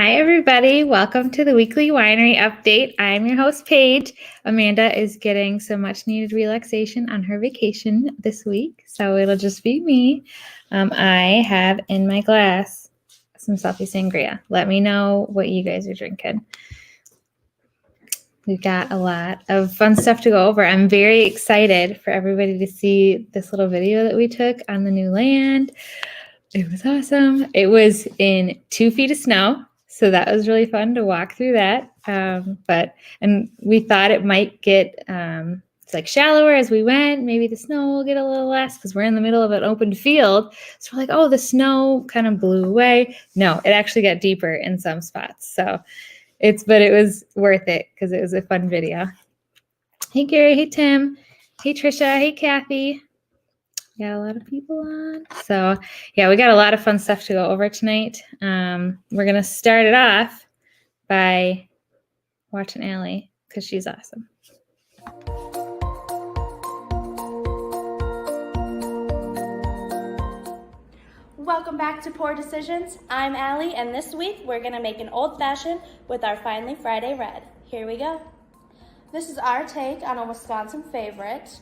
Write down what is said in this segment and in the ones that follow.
Hi, everybody. Welcome to the weekly winery update. I'm your host, Paige. Amanda is getting some much needed relaxation on her vacation this week, so it'll just be me. I have in my glass some Selfie Sangria. Let me know what you guys are drinking. We've got a lot of fun stuff to go over. I'm very excited for everybody to see this little video that we took on the new land. It was awesome. It was in 2 feet of snow. So that was really fun to walk through that. And we thought it might get shallower as we went. Maybe the snow will get a little less because we're in the middle of an open field. So we're like, oh, the snow kind of blew away. No, it actually got deeper in some spots. But it was worth it because it was a fun video. Hey, Gary. Hey, Tim. Hey, Trisha. Hey, Kathy. Got a lot of people on. So yeah, we got a lot of fun stuff to go over tonight. We're going to start it off by watching Allie because she's awesome. Welcome back to Poor Decisions. I'm Allie, and this week we're going to make an old-fashioned with our Finally Friday Red. Here we go. This is our take on a Wisconsin favorite,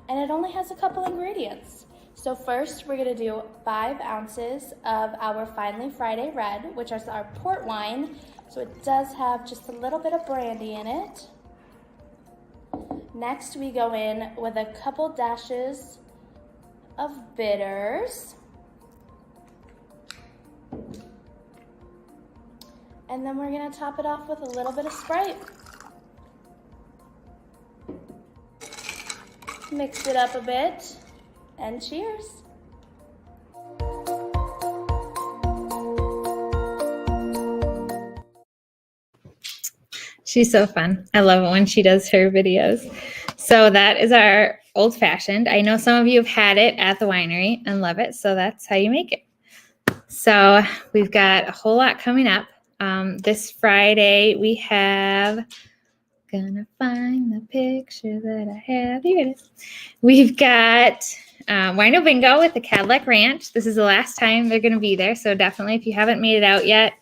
and it only has a couple ingredients. So first, we're going to do 5 ounces of our Finally Friday Red, which is our port wine. So it does have just a little bit of brandy in it. Next, we go in with a couple dashes of bitters. And then we're going to top it off with a little bit of Sprite. Mix it up a bit, and cheers. She's so fun. I love it when she does her videos. So that is our old fashioned. I know some of you have had it at the winery and love it. So that's how you make it. So we've got a whole lot coming up. This Friday we have, gonna find the picture that I have. Here it is. We've got Wino Bingo with the Cadillac Ranch. This is the last time they're going to be there. So definitely, if you haven't made it out yet,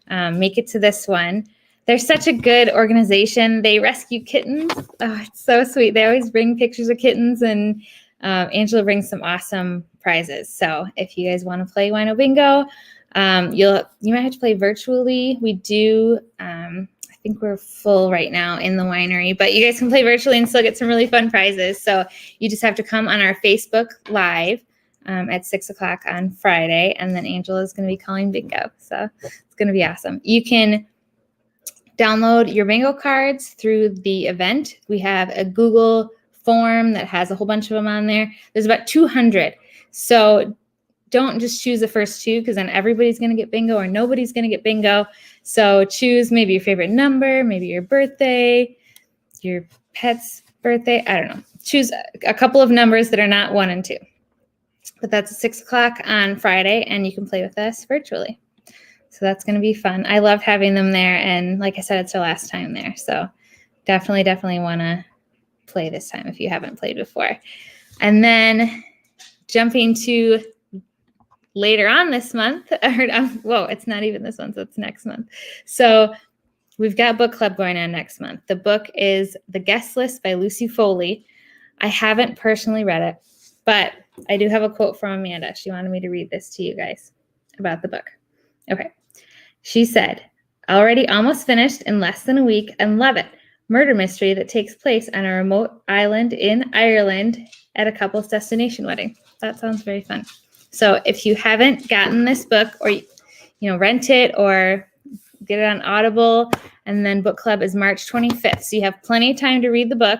make it to this one. They're such a good organization. They rescue kittens. Oh, it's so sweet. They always bring pictures of kittens, and Angela brings some awesome prizes. So if you guys want to play Wino Bingo, you might have to play virtually. We do. I think we're full right now in the winery, but you guys can play virtually and still get some really fun prizes. So you just have to come on our Facebook Live at 6 o'clock on Friday, and then Angela is going to be calling bingo. So it's going to be awesome. You can download your bingo cards through the event. We have a Google form that has a whole bunch of them on there. There's about 200. So don't just choose the first 2 because then everybody's going to get bingo or nobody's going to get bingo. So choose maybe your favorite number, maybe your birthday, your pet's birthday. I don't know. Choose a couple of numbers that are not 1 and 2. But that's at 6 o'clock on Friday, and you can play with us virtually. So that's going to be fun. I loved having them there, and like I said, it's our last time there. So definitely want to play this time if you haven't played before. And then jumping to later on this month, it's not even this month, so it's next month. So we've got book club going on next month. The book is The Guest List by Lucy Foley. I haven't personally read it, but I do have a quote from Amanda. She wanted me to read this to you guys about the book. Okay. She said, already almost finished in less than a week and love it. Murder mystery that takes place on a remote island in Ireland at a couple's destination wedding. That sounds very fun. So if you haven't gotten this book, or rent it or get it on Audible, and then book club is March 25th. So you have plenty of time to read the book.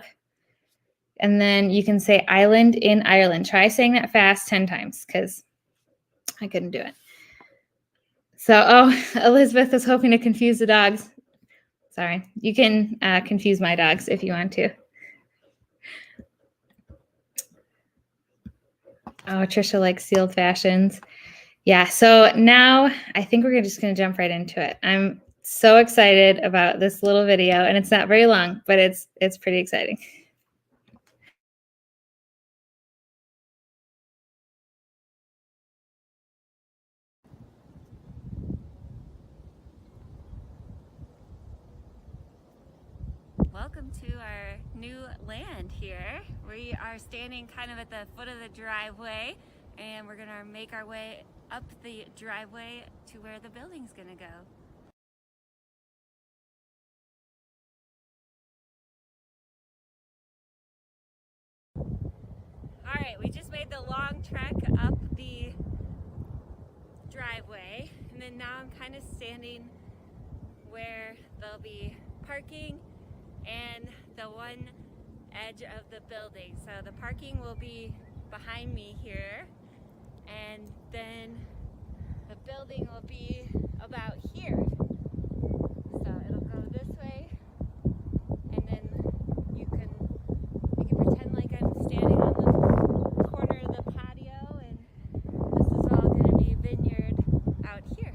And then you can say island in Ireland. Try saying that fast 10 times because I couldn't do it. So, Elizabeth is hoping to confuse the dogs. Sorry. You can confuse my dogs if you want to. Oh, Trisha likes sealed fashions. Yeah, so now I think we're just going to jump right into it. I'm so excited about this little video, and it's not very long, but it's pretty exciting. to our new land here. We are standing kind of at the foot of the driveway, and we're gonna make our way up the driveway to where the building's gonna go. All right, we just made the long trek up the driveway, and then now I'm kind of standing where there'll be parking and the one edge of the building. So the parking will be behind me here, and then the building will be about here. So it'll go this way, and then you can pretend like I'm standing on the corner of the patio, and this is all going to be vineyard out here.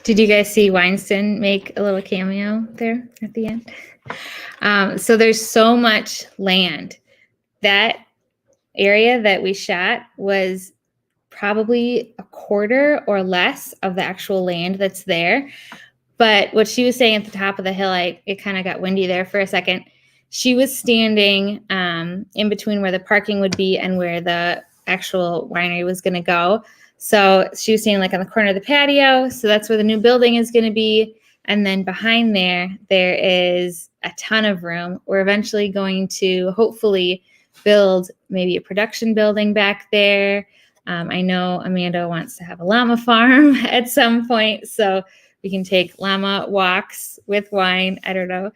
Did you guys see Weinstein make a little cameo there at the end? So there's so much land. That area that we shot was probably a quarter or less of the actual land that's there. But what she was saying at the top of the hill, it kind of got windy there for a second. She was standing in between where the parking would be and where the actual winery was going to go. So she was standing like on the corner of the patio. So that's where the new building is going to be. And then behind there is a ton of room. We're eventually going to hopefully build maybe a production building back there. I know Amanda wants to have a llama farm at some point, so we can take llama walks with wine. I don't know.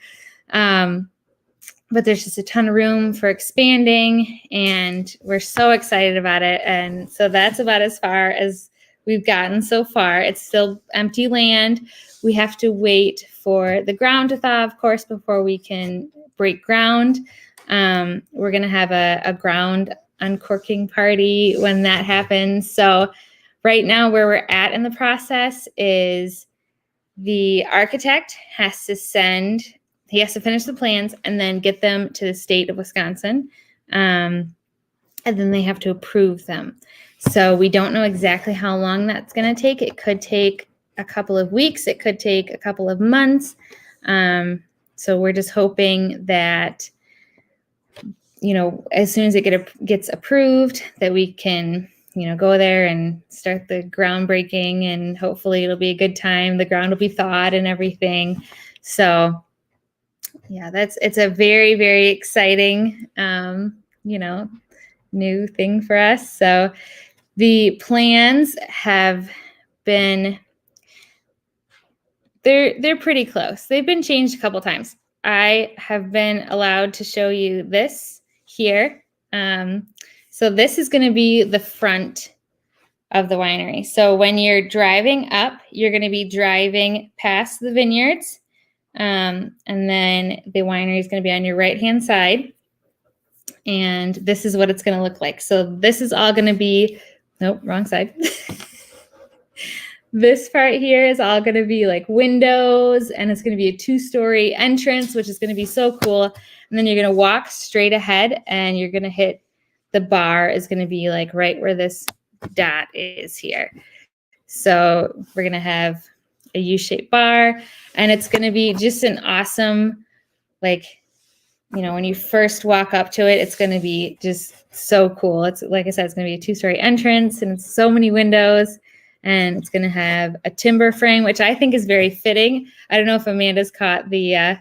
But there's just a ton of room for expanding, and we're so excited about it. And so that's about as far as we've gotten so far. It's still empty land. We have to wait for the ground to thaw, of course, before we can break ground. We're going to have a ground uncorking party when that happens. So right now where we're at in the process is the architect has to finish the plans and then get them to the state of Wisconsin. And then they have to approve them. So we don't know exactly how long that's going to take. It could take a couple of weeks. It could take a couple of months. So we're just hoping that, as soon as it gets approved, that we can, go there and start the groundbreaking, and hopefully it'll be a good time. The ground will be thawed and everything. So yeah, it's a very, very exciting, new thing for us. So the plans have been, they're pretty close. They've been changed a couple times. I have been allowed to show you this here. So this is going to be the front of the winery. So when you're driving up, you're going to be driving past the vineyards. And then the winery is going to be on your right-hand side. And this is what it's going to look like. So this is all going to be, nope, wrong side. This part here is all going to be like windows, and it's going to be a 2-story entrance, which is going to be so cool. And then you're going to walk straight ahead, and you're going to hit the bar is going to be like right where this dot is here. So we're going to have a U-shaped bar, and it's going to be just an awesome, when you first walk up to it, it's going to be just so cool. It's like I said, it's going to be a 2-story entrance, and it's so many windows, and it's going to have a timber frame, which I think is very fitting. I don't know if Amanda's caught the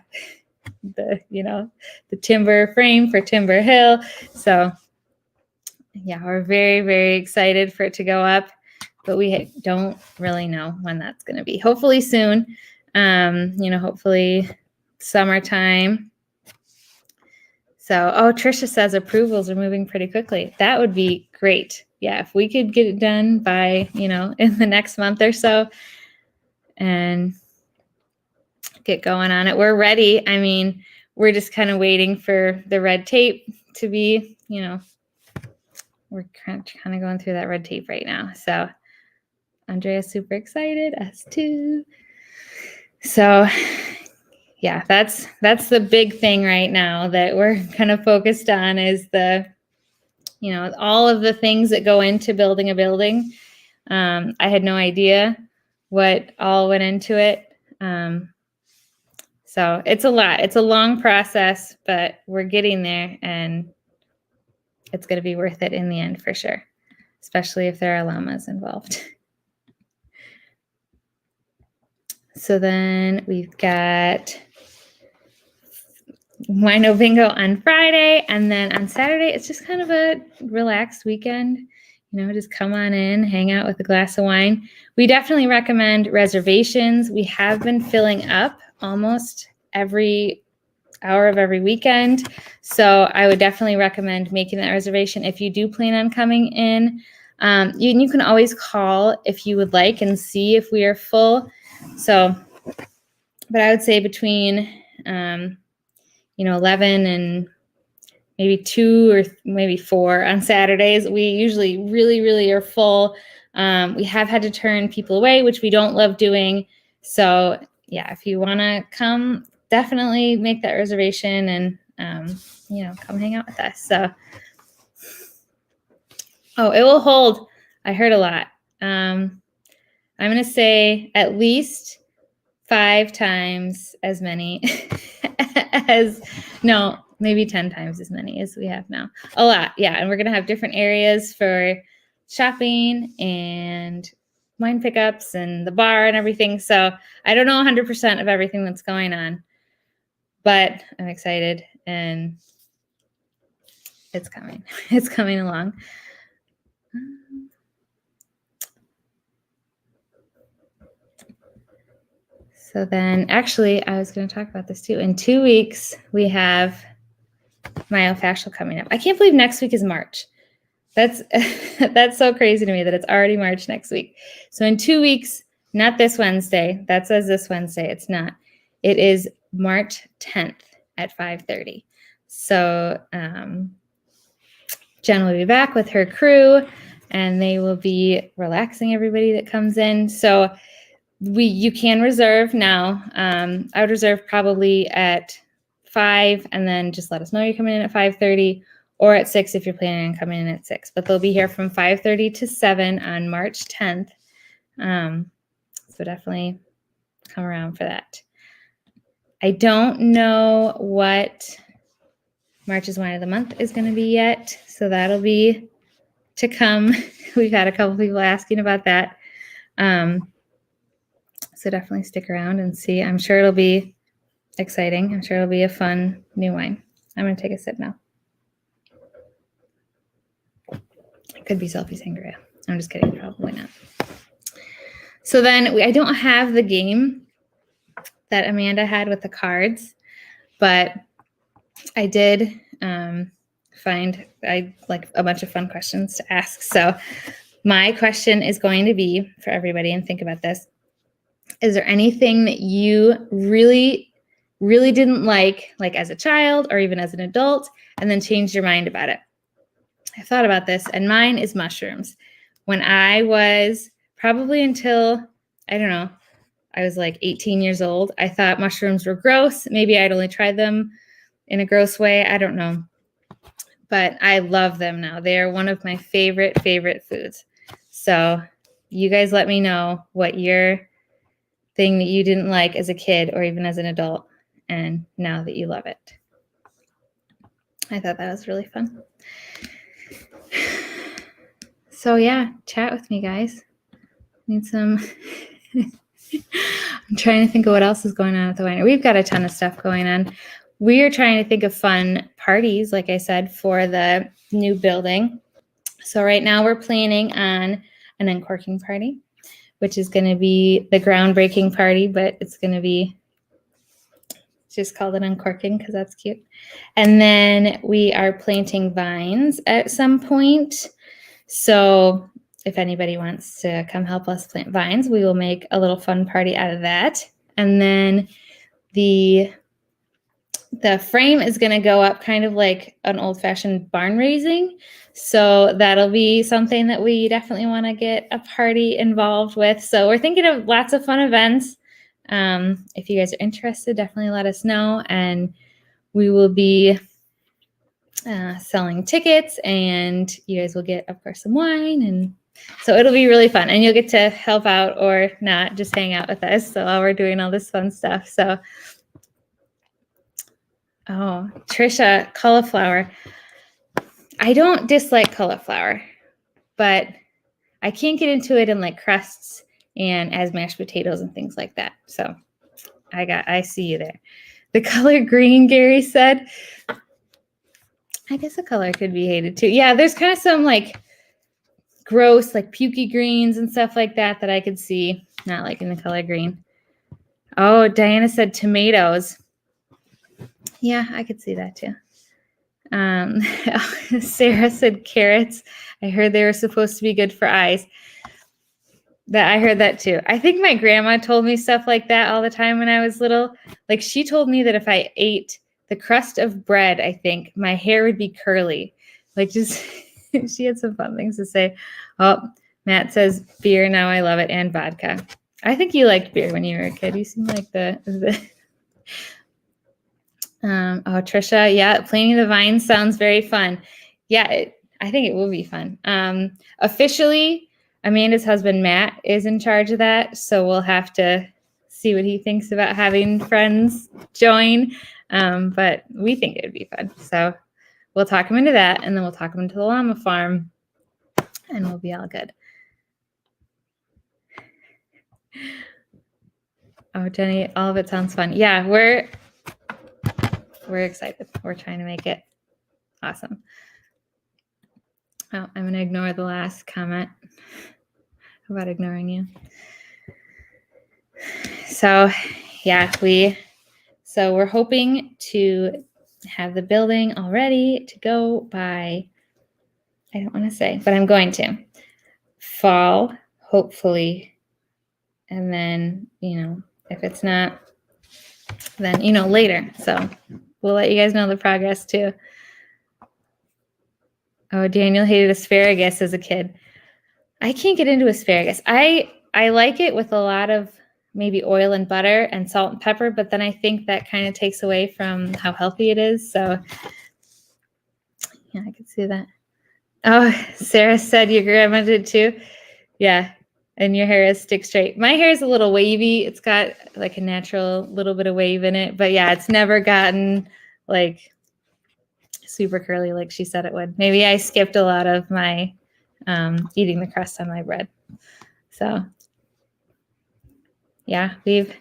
timber frame for Timber Hill. So yeah, we're very, very excited for it to go up, but we don't really know when that's going to be. Hopefully soon, hopefully summertime. So, Trisha says approvals are moving pretty quickly. That would be great. Yeah, if we could get it done by, in the next month or so and get going on it. We're ready. I mean, we're just kind of waiting for the red tape to be, we're kind of going through that red tape right now. So Andrea's super excited, us too. So yeah, that's the big thing right now that we're kind of focused on is the you know, all of the things that go into building a building. I had no idea what all went into it. So it's a lot. It's a long process, but we're getting there, and it's going to be worth it in the end for sure, especially if there are llamas involved. So then we've got Wino Bingo on Friday, and then on Saturday, it's just kind of a relaxed weekend. You know, just come on in, hang out with a glass of wine. We definitely recommend reservations. We have been filling up almost every hour of every weekend. So I would definitely recommend making that reservation if you do plan on coming in. You can always call if you would like and see if we are full. So, but I would say between, 11 and maybe 2 or maybe 4 on Saturdays. We usually really, really are full. We have had to turn people away, which we don't love doing. So yeah, if you want to come, definitely make that reservation and, come hang out with us. So, it will hold. I heard a lot. I'm going to say at least 5 times as many maybe 10 times as many as we have now. A lot, yeah. And we're going to have different areas for shopping and wine pickups and the bar and everything. So I don't know 100% of everything that's going on, but I'm excited and it's coming. It's coming along. So then actually I was going to talk about this too. In 2 weeks, we have myofascial coming up. I can't believe next week is March. That's so crazy to me that it's already March next week. So in 2 weeks, not this Wednesday. That says this Wednesday. It's not. It is March 10th at 5:30. So Jen will be back with her crew, and they will be relaxing everybody that comes in. So you can reserve now. I would reserve probably at 5, and then just let us know you're coming in at 5:30 or at 6 if you're planning on coming in at 6. But they'll be here from 5:30 to 7 on March 10th. So definitely come around for that. I don't know what March's Wine of the Month is going to be yet, so that'll be to come. We've had a couple people asking about that. So definitely stick around and see. I'm sure it'll be exciting. I'm sure it'll be a fun new wine. I'm going to take a sip now. It could be selfie sangria. I'm just kidding. Probably not. So then I don't have the game that Amanda had with the cards, but I did find a bunch of fun questions to ask. So my question is going to be for everybody, and think about this. Is there anything that you really, really didn't like as a child or even as an adult, and then changed your mind about it? I thought about this, and mine is mushrooms. When I was probably until, I don't know, I was like 18 years old, I thought mushrooms were gross. Maybe I'd only tried them in a gross way. I don't know. But I love them now. They are one of my favorite foods. So you guys let me know what your thing that you didn't like as a kid or even as an adult, and now that you love it. I thought that was really fun. So yeah, chat with me, guys. Need some. I'm trying to think of what else is going on at the winery. We've got a ton of stuff going on. We are trying to think of fun parties, like I said, for the new building. So right now we're planning on an uncorking party, which is going to be the groundbreaking party, but it's going to be just called an uncorking because that's cute. And then we are planting vines at some point. So if anybody wants to come help us plant vines, we will make a little fun party out of that. And then the frame is going to go up kind of like an old-fashioned barn raising. So that'll be something that we definitely want to get a party involved with. So we're thinking of lots of fun events. If you guys are interested, definitely let us know. And we will be selling tickets, and you guys will get, of course, some wine, and so it'll be really fun, and you'll get to help out or not, just hang out with us. So while we're doing all this fun stuff. So, oh, Trisha, cauliflower. I don't dislike cauliflower, but I can't get into it in like crusts and as mashed potatoes and things like that. So I see you there. The color green, Gary said. I guess the color could be hated too. Yeah, there's kind of some like gross, like pukey greens and stuff like that I could see not liking the color green. Oh, Diana said tomatoes. Yeah, I could see that too. Sarah said carrots. I heard they were supposed to be good for eyes. I heard that too. I think my grandma told me stuff like that all the time when I was little. Like she told me that if I ate the crust of bread, I think my hair would be curly. Like just, she had some fun things to say. Oh, Matt says beer. Now I love it. And vodka. I think you liked beer when you were a kid. You seem like the oh, Trisha. Yeah. Planting the vines sounds very fun. Yeah. I think it will be fun. Officially, Amanda's husband, Matt, is in charge of that. So we'll have to see what he thinks about having friends join. But we think it would be fun. So we'll talk him into that, and then we'll talk him into the llama farm, and we'll be all good. Oh, Jenny, all of it sounds fun. Yeah, we're excited. We're trying to make it awesome. Oh, I'm going to ignore the last comment about ignoring you. So, yeah, we're hoping to have the building all ready to go by, I don't want to say, but I'm going to, fall, hopefully. And then, if it's not, then, later. So we'll let you guys know the progress too. Oh, Daniel hated asparagus as a kid. I can't get into asparagus. I like it with a lot of maybe oil and butter and salt and pepper, but then I think that kind of takes away from how healthy it is. So yeah, I could see that. Oh, Sarah said your grandma did too. Yeah. And your hair is stick straight. My hair is a little wavy. It's got like a natural little bit of wave in it, but yeah, it's never gotten like super curly like she said it would. Maybe I skipped a lot of my eating the crust on my bread. So yeah, we've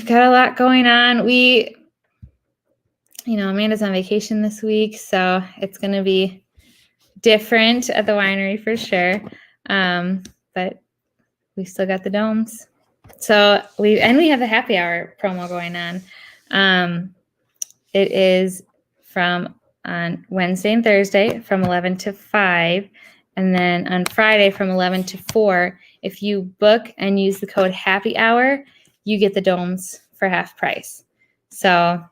got a lot going on. Amanda's on vacation this week, so it's going to be different at the winery for sure. But we still got the domes. So we have the happy hour promo going on. It is on Wednesday and Thursday from 11 to 5, and then on Friday from 11 to 4. If you book and use the code happy hour, you get the domes for half price. So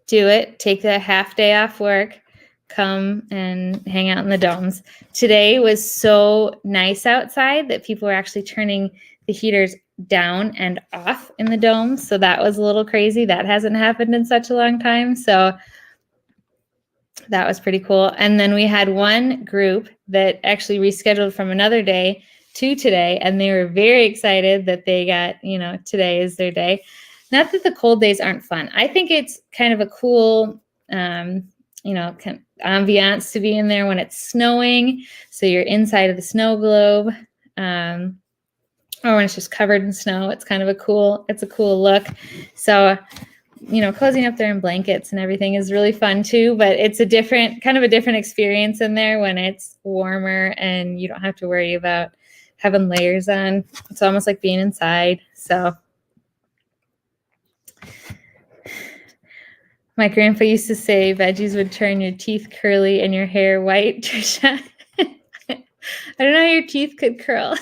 do it. Take the half day off work. Come and hang out in the domes. Today was so nice outside that people were actually turning the heaters down and off in the domes. So that was a little crazy. That hasn't happened in such a long time. So that was pretty cool. And then we had one group that actually rescheduled from another day to today. And they were very excited that they got, today is their day. Not that the cold days aren't fun. I think it's kind of a cool, kind of ambiance to be in there when it's snowing. So you're inside of the snow globe. Or when it's just covered in snow, it's kind of a cool look. So, cozying up there in blankets and everything is really fun too, but it's a different experience in there when it's warmer and you don't have to worry about having layers on. It's almost like being inside. So my grandpa used to say veggies would turn your teeth curly and your hair white, Trisha. I don't know how your teeth could curl.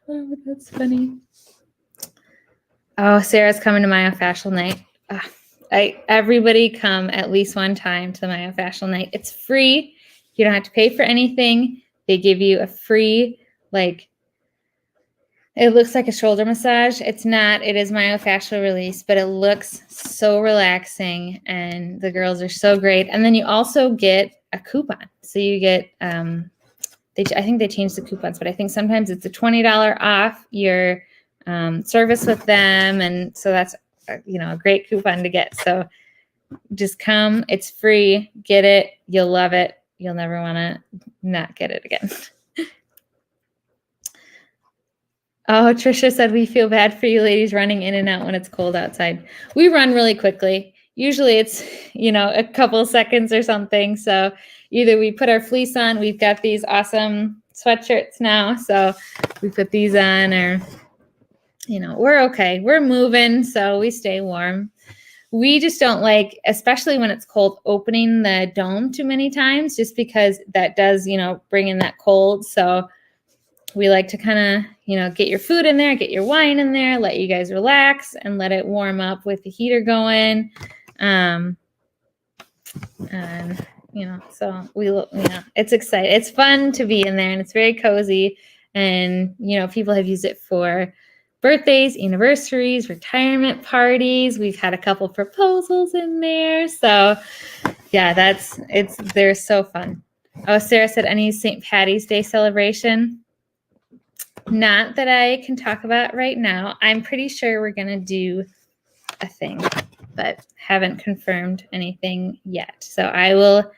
Oh, that's funny. Oh, Sarah's coming to myofascial night. Everybody come at least one time to the myofascial night. It's free. You don't have to pay for anything. They give you a free It looks like a shoulder massage. It's not. It is myofascial release, but it looks so relaxing, and the girls are so great. And then you also get a coupon. So you get, I think they changed the coupons, but I think sometimes it's a $20 off your service with them. And so that's, a great coupon to get. So just come. It's free. Get it. You'll love it. You'll never want to not get it again. Oh, Trisha said, we feel bad for you ladies running in and out when it's cold outside. We run really quickly. Usually it's, a couple seconds or something. So either we put our fleece on, we've got these awesome sweatshirts now. So we put these on, or, we're okay. We're moving, so we stay warm. We just don't like, especially when it's cold, opening the dome too many times, just because that does, bring in that cold. So we like to kind of, get your food in there, get your wine in there, let you guys relax and let it warm up with the heater going. And, so it's exciting. It's fun to be in there, and it's very cozy. And, people have used it for birthdays, anniversaries, retirement parties. We've had a couple proposals in there. So yeah, they're so fun. Oh, Sarah said, any St. Patty's Day celebration? Not that I can talk about right now. I'm pretty sure we're going to do a thing, but haven't confirmed anything yet. So I will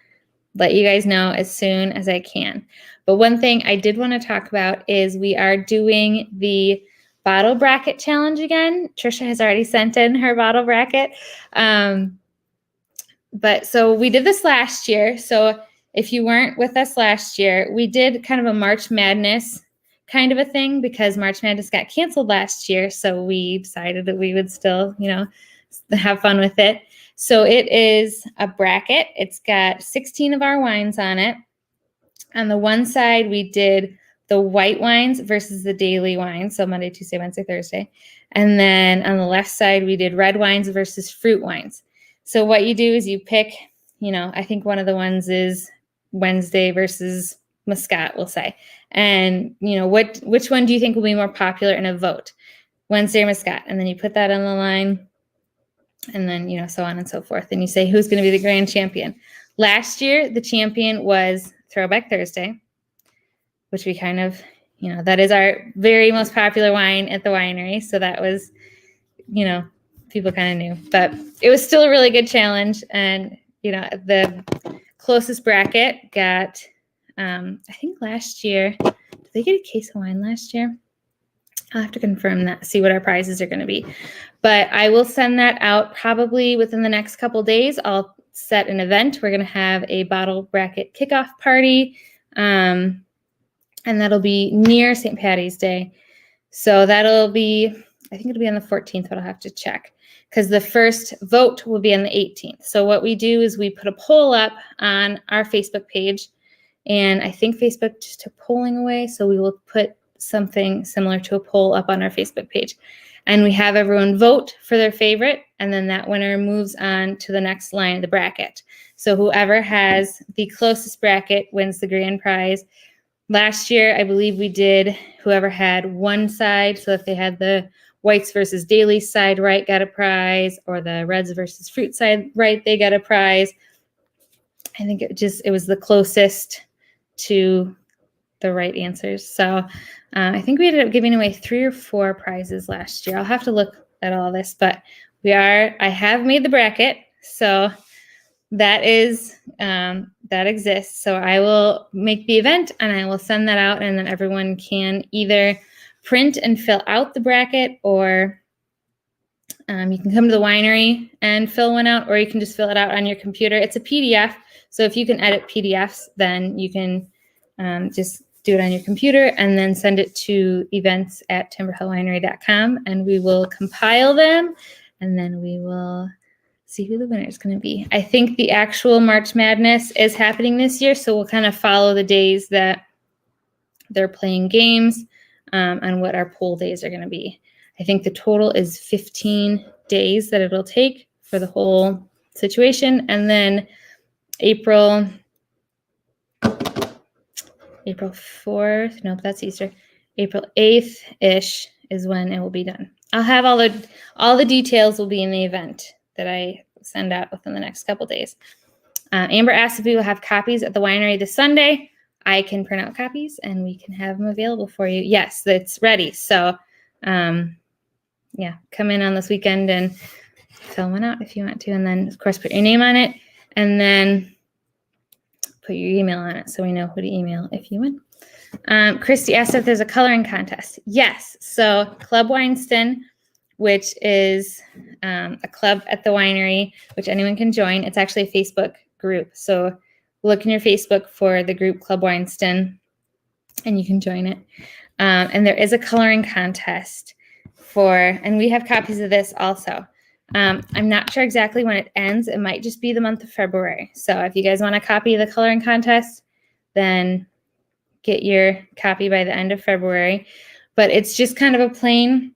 let you guys know as soon as I can. But one thing I did want to talk about is we are doing the bottle bracket challenge again. Trisha has already sent in her bottle bracket. But so we did this last year. So if you weren't with us last year, we did kind of a March Madness kind of a thing, because March Madness got canceled last year. So we decided that we would still, have fun with it. So it is a bracket. It's got 16 of our wines on it. On the one side, we did the white wines versus the daily wines. So Monday, Tuesday, Wednesday, Thursday. And then on the left side, we did red wines versus fruit wines. So what you do is you pick, I think one of the ones is Wednesday versus Muscat, we'll say. And, which one do you think will be more popular in a vote? Wednesday or Muscat? And then you put that on the line, and then, so on and so forth. And you say, who's going to be the grand champion? Last year, the champion was Throwback Thursday, which we kind of, that is our very most popular wine at the winery. So that was, people kind of knew, but it was still a really good challenge. And, the closest bracket got, I think last year, did they get a case of wine last year? I'll have to confirm that, see what our prizes are going to be. But I will send that out probably within the next couple days. I'll set an event. We're going to have a bottle bracket kickoff party. And that'll be near St. Patty's Day. So that'll be, I think it'll be on the 14th, but I'll have to check, because the first vote will be on the 18th. So what we do is we put a poll up on our Facebook page, and I think Facebook just took polling away. So we will put something similar to a poll up on our Facebook page, and we have everyone vote for their favorite. And then that winner moves on to the next line of the bracket. So whoever has the closest bracket wins the grand prize. Last year, I believe we did whoever had one side. So if they had the whites versus daily side right, got a prize, or the reds versus fruit side right, they got a prize. I think it was the closest to the right answers. So I think we ended up giving away 3 or 4 prizes last year. I'll have to look at all this, but I have made the bracket. So that exists. So I will make the event, and I will send that out, and then everyone can either print and fill out the bracket, or you can come to the winery and fill one out, or you can just fill it out on your computer. It's a PDF. So if you can edit PDFs, then you can just do it on your computer and then send it to events@timberhillwinery.com, and we will compile them, and then we will see who the winner is going to be. I think the actual March Madness is happening this year, so we'll kind of follow the days that they're playing games on what our pool days are going to be. I think the total is 15 days that it'll take for the whole situation, and then April 4th, nope, that's Easter. April 8th-ish is when it will be done. I'll have all the details will be in the event that I send out within the next couple days. Amber asked if we will have copies at the winery this Sunday. I can print out copies and we can have them available for you. Yes, it's ready. So, yeah, come in on this weekend and fill one out if you want to. And then, of course, put your name on it and then put your email on it so we know who to email if you win. Christy asked if there's a coloring contest. Yes. So Club Wineston, which is a club at the winery, which anyone can join. It's actually a Facebook group. So look in your Facebook for the group Club Wineston and you can join it. And there is a coloring contest and we have copies of this also. I'm not sure exactly when it ends. It might just be the month of February. So if you guys want a copy of the coloring contest, then get your copy by the end of February. But it's just kind of a plain,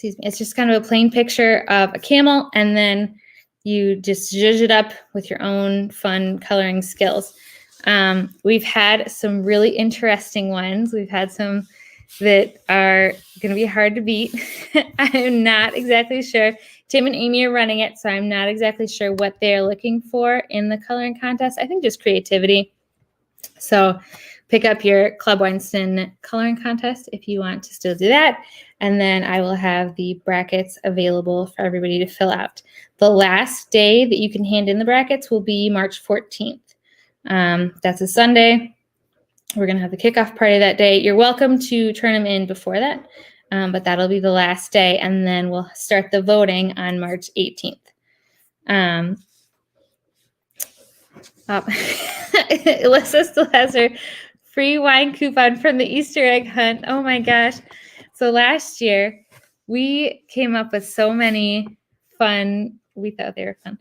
it's just kind of a plain picture of a camel, and then you just zhuzh it up with your own fun coloring skills. We've had some really interesting ones. We've had some that are going to be hard to beat. I'm not exactly sure. Tim and Amy are running it, so I'm not exactly sure what they're looking for in the coloring contest. I think just creativity. So pick up your Club Wineston coloring contest if you want to still do that. And then I will have the brackets available for everybody to fill out. The last day that you can hand in the brackets will be March 14th. That's a Sunday. We're going to have the kickoff party that day. You're welcome to turn them in before that, but that'll be the last day. And then we'll start the voting on March 18th. Alyssa still has her free wine coupon from the Easter egg hunt. Oh my gosh. So last year we came up with so many fun, we thought they were fun,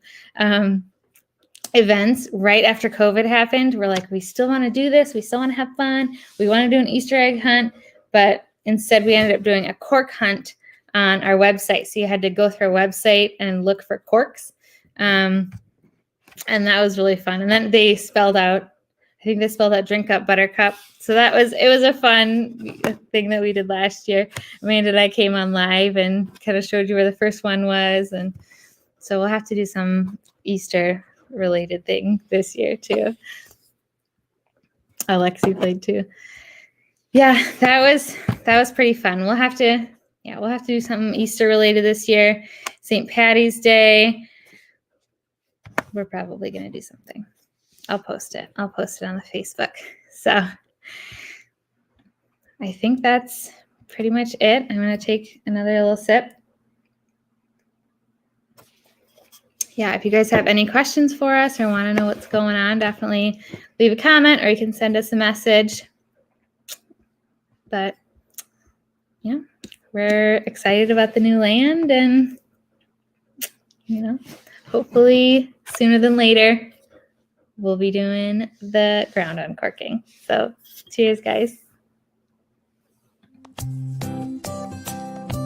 events right after COVID happened. We're like, we still want to do this. We still want to have fun. We want to do an Easter egg hunt, but instead we ended up doing a cork hunt on our website. So you had to go through our website and look for corks. And that was really fun. And then they spelled out drink up buttercup. So it was a fun thing that we did last year. Amanda and I came on live and kind of showed you where the first one was. And so we'll have to do some Easter related thing this year too. Alexi played too. Yeah, that was pretty fun. We'll have to do something Easter related this year. St. Patty's Day. We're probably going to do something. I'll post it on the Facebook. So I think that's pretty much it. I'm going to take another little sip. Yeah, if you guys have any questions for us or want to know what's going on, definitely leave a comment or you can send us a message. But yeah, we're excited about the new land and, hopefully sooner than later, we'll be doing the ground uncorking. So cheers, guys.